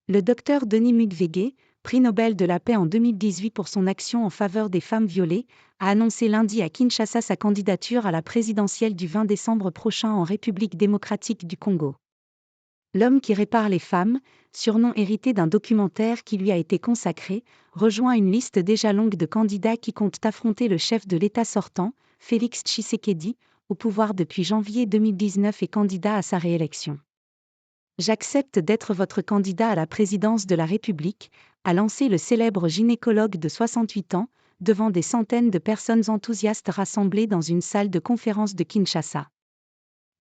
Le docteur Denis Mukwege, prix Nobel de la paix en 2018 pour son action en faveur des femmes violées, a annoncé lundi à Kinshasa sa candidature à la présidentielle du 20 décembre prochain en République démocratique du Congo. L'homme qui répare les femmes, surnom hérité d'un documentaire qui lui a été consacré, rejoint une liste déjà longue de candidats qui comptent affronter le chef de l'État sortant, Félix Tshisekedi, au pouvoir depuis janvier 2019 et candidat à sa réélection. J'accepte d'être votre candidat à la présidence de la République, a lancé le célèbre gynécologue de 68 ans, devant des centaines de personnes enthousiastes rassemblées dans une salle de conférence de Kinshasa.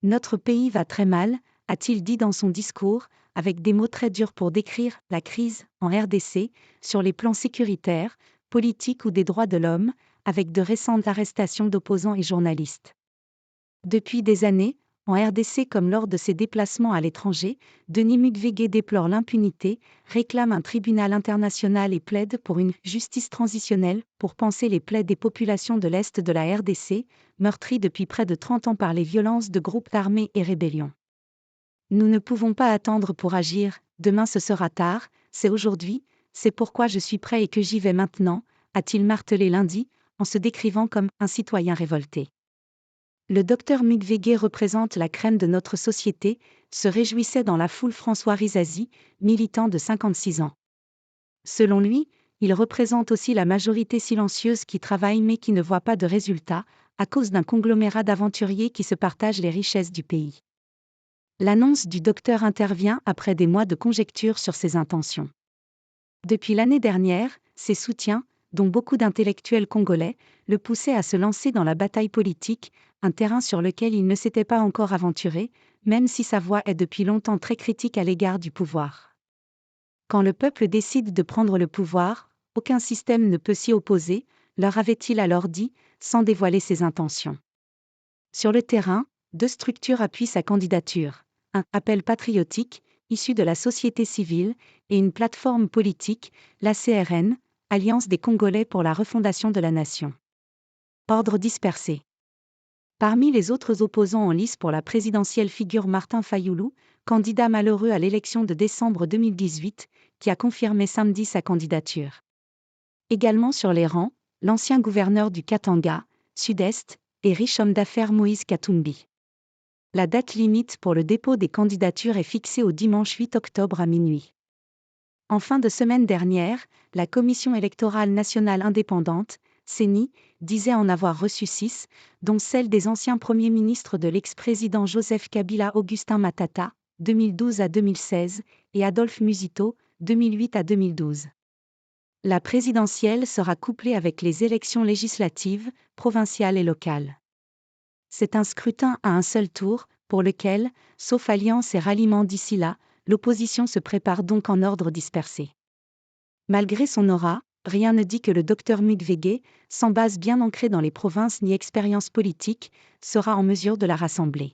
Notre pays va très mal, a-t-il dit dans son discours, avec des mots très durs pour décrire la crise en RDC, sur les plans sécuritaires, politiques ou des droits de l'homme, avec de récentes arrestations d'opposants et journalistes. Depuis des années, en RDC comme lors de ses déplacements à l'étranger, Denis Mukwege déplore l'impunité, réclame un tribunal international et plaide pour une « justice transitionnelle » pour panser les plaies des populations de l'Est de la RDC, meurtries depuis près de 30 ans par les violences de groupes armés et rébellions. Nous ne pouvons pas attendre pour agir, demain ce sera tard, c'est aujourd'hui, c'est pourquoi je suis prêt et que j'y vais maintenant, a-t-il martelé lundi, en se décrivant comme un citoyen révolté. Le docteur Mukwege représente la crème de notre société, se réjouissait dans la foule François Rizazi, militant de 56 ans. Selon lui, il représente aussi la majorité silencieuse qui travaille mais qui ne voit pas de résultats, à cause d'un conglomérat d'aventuriers qui se partagent les richesses du pays. L'annonce du docteur intervient après des mois de conjectures sur ses intentions. Depuis l'année dernière, ses soutiens, dont beaucoup d'intellectuels congolais, le poussaient à se lancer dans la bataille politique, un terrain sur lequel il ne s'était pas encore aventuré, même si sa voix est depuis longtemps très critique à l'égard du pouvoir. Quand le peuple décide de prendre le pouvoir, aucun système ne peut s'y opposer, leur avait-il alors dit, sans dévoiler ses intentions. Sur le terrain, deux structures appuient sa candidature. Un appel patriotique, issu de la société civile, et une plateforme politique, l'ACRN, Alliance des Congolais pour la refondation de la nation. Ordre dispersé. Parmi les autres opposants en lice pour la présidentielle figure Martin Fayoulou, candidat malheureux à l'élection de décembre 2018, qui a confirmé samedi sa candidature. Également sur les rangs, l'ancien gouverneur du Katanga, Sud-Est, et riche homme d'affaires Moïse Katumbi. La date limite pour le dépôt des candidatures est fixée au dimanche 8 octobre à minuit. En fin de semaine dernière, la Commission électorale nationale indépendante, CENI, disait en avoir reçu 6, dont celle des anciens premiers ministres de l'ex-président Joseph Kabila Augustin Matata, 2012 à 2016, et Adolphe Musito, 2008 à 2012. La présidentielle sera couplée avec les élections législatives, provinciales et locales. C'est un scrutin à un seul tour, pour lequel, sauf alliance et ralliement d'ici là, l'opposition se prépare donc en ordre dispersé. Malgré son aura, rien ne dit que le docteur Mukwege, sans base bien ancrée dans les provinces ni expérience politique, sera en mesure de la rassembler.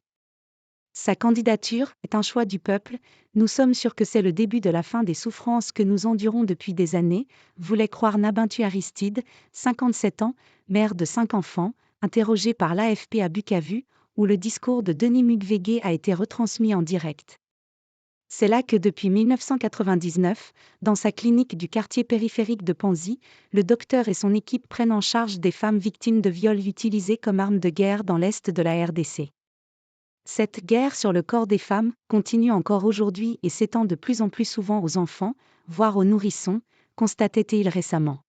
Sa candidature est un choix du peuple, nous sommes sûrs que c'est le début de la fin des souffrances que nous endurons depuis des années, voulait croire Nabintu Aristide, 57 ans, mère de 5 enfants, interrogé par l'AFP à Bukavu, où le discours de Denis Mukwege a été retransmis en direct. C'est là que depuis 1999, dans sa clinique du quartier périphérique de Panzi, le docteur et son équipe prennent en charge des femmes victimes de viols utilisés comme armes de guerre dans l'est de la RDC. Cette guerre sur le corps des femmes continue encore aujourd'hui et s'étend de plus en plus souvent aux enfants, voire aux nourrissons, constatait-il récemment.